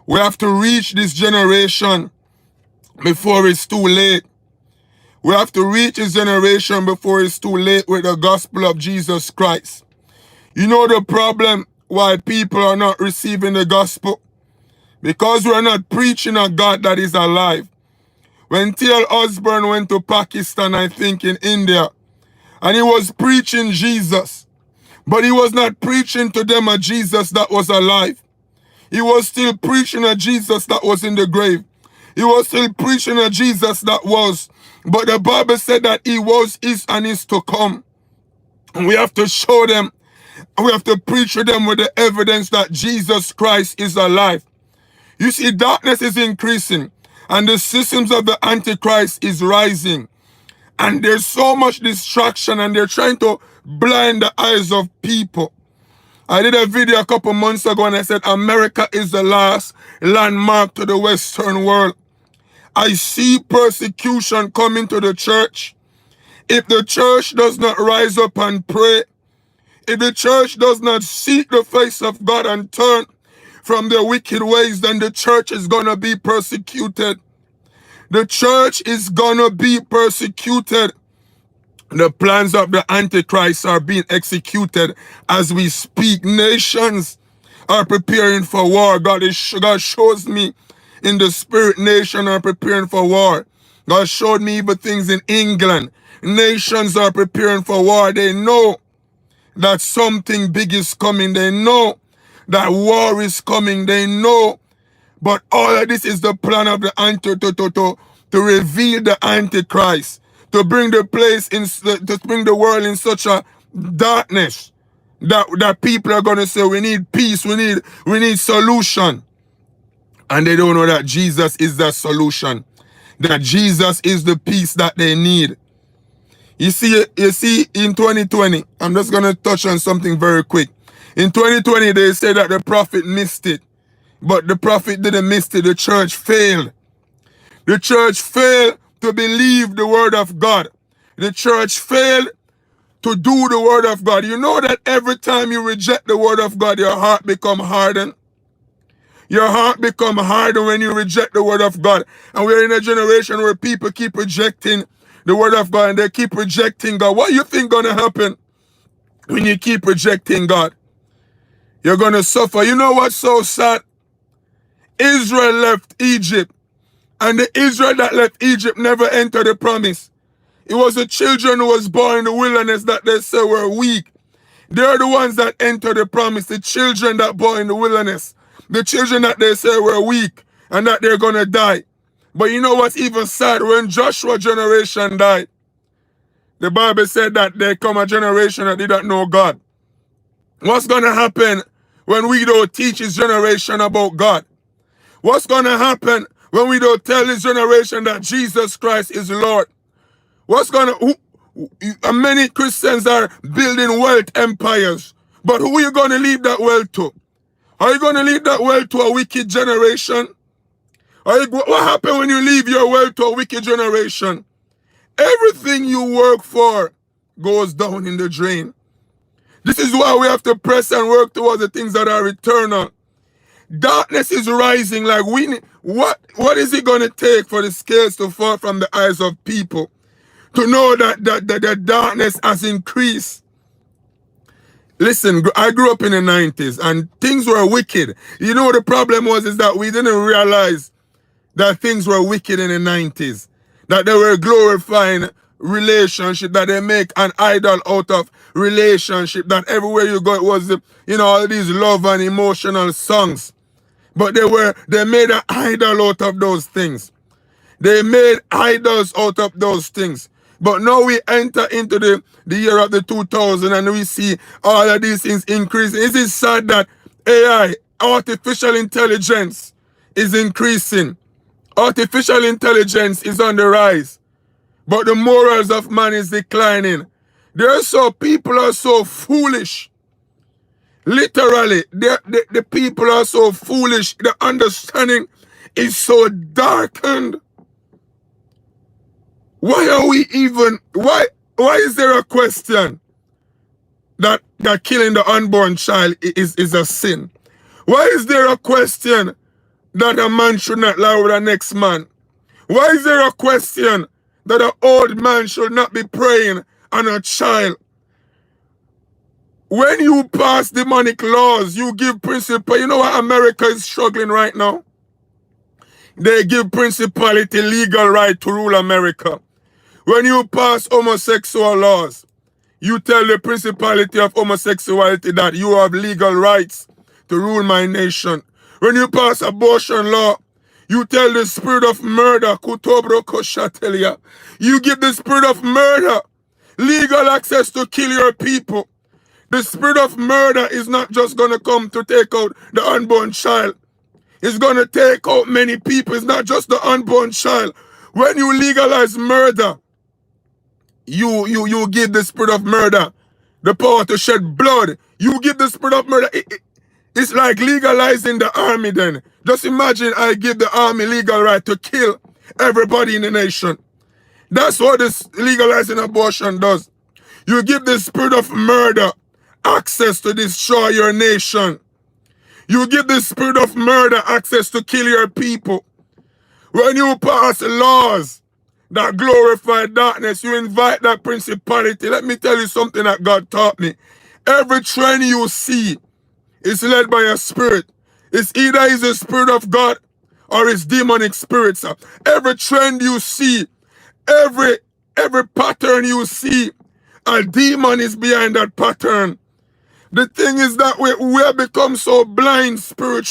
We have to reach this generation before it's too late. We have to reach this generation before it's too late with the gospel of Jesus Christ. You know the problem why people are not receiving the gospel? Because we are not preaching a God that is alive. When T.L. Osborne went to Pakistan, I think in India, and he was preaching Jesus, but he was not preaching to them a Jesus that was alive. He was still preaching a Jesus that was in the grave. He was still preaching a Jesus that was. But the Bible said that he was, is, and is to come. And we have to show them, and we have to preach to them with the evidence that Jesus Christ is alive. You see, darkness is increasing, and the systems of the Antichrist is rising. And there's so much distraction, and they're trying to blind the eyes of people. I did a video a couple months ago, and I said, America is the last landmark to the Western world. I see persecution coming to the church. If the church does not rise up and pray, if the church does not seek the face of God and turn from their wicked ways, then the church is going to be persecuted. The church is going to be persecuted. The plans of the Antichrist are being executed as we speak. Nations are preparing for war. God shows me in the spirit, nations are preparing for war. God showed me even things in England. Nations are preparing for war. They know that something big is coming. They know that war is coming. They know. But all of this is the plan of the to reveal the Antichrist, to bring the place in, to bring the world in such a darkness that people are going to say, we need peace, we need solution. And they don't know that Jesus is the solution, that Jesus is the peace that they need. You see, in 2020, I'm just going to touch on something very quick. In 2020, they say that the prophet missed it, but the prophet didn't miss it. The church failed. The church failed to believe the word of God. The church failed to do the word of God. You know that every time you reject the word of God, your heart becomes hardened. Your heart becomes hardened when you reject the word of God. And we're in a generation where people keep rejecting the word of God and they keep rejecting God. What do you think going to happen when you keep rejecting God? You're going to suffer. You know what's so sad? Israel left Egypt, and the Israel that left Egypt never entered the promise. It was the children who was born in the wilderness that they say were weak. They're the ones that entered the promise, the children that born in the wilderness. The children that they say were weak and that they're going to die. But you know what's even sad? When Joshua's generation died, the Bible said that there come a generation that did not know God. What's going to happen when we don't teach his generation about God? What's going to happen when we don't tell this generation that Jesus Christ is Lord? What's going to... Many Christians are building wealth empires. But who are you going to leave that wealth to? Are you going to leave that wealth to a wicked generation? What happens when you leave your wealth to a wicked generation? Everything you work for goes down in the drain. This is why we have to press and work towards the things that are eternal. Darkness is rising. Like what is it going to take for the scales to fall from the eyes of people to know that the darkness has increased? Listen, I grew up in the 90s and things were wicked. You know the problem was is that we didn't realize that things were wicked in the 90s. That they were glorifying relationship, that they make an idol out of relationship, that everywhere you go it was, all these love and emotional songs. But they made an idol out of those things. They made idols out of those things. But now we enter into the year of the 2000 and we see all of these things increasing. Is it sad that AI, artificial intelligence, is increasing? Artificial intelligence is on the rise, but the morals of man is declining. People are so foolish. Literally, the people are so foolish. The understanding is so darkened. Why is there a question that killing the unborn child is a sin? Why is there a question that a man should not lie with the next man? Why is there a question that an old man should not be preying on a child? When you pass demonic laws, you give principle. You know what America is struggling right now? They give principality legal right to rule America. When you pass homosexual laws, you tell the principality of homosexuality that you have legal rights to rule my nation. When you pass abortion law, you tell the spirit of murder, you give the spirit of murder legal access to kill your people. The spirit of murder is not just going to come to take out the unborn child. It's going to take out many people. It's not just the unborn child. When you legalize murder, you give the spirit of murder the power to shed blood. You give the spirit of murder. It's like legalizing the army then. Just imagine I give the army legal right to kill everybody in the nation. That's what this legalizing abortion does. You give the spirit of murder access to destroy your nation. You give the spirit of murder access to kill your people. When you pass laws that glorify darkness, you invite that principality. Let me tell you something that God taught me. Every trend you see is led by a spirit. It's either is the spirit of God or it's demonic spirits. Every trend you see, every pattern you see, a demon is behind that pattern. The thing is that we have become so blind spiritually.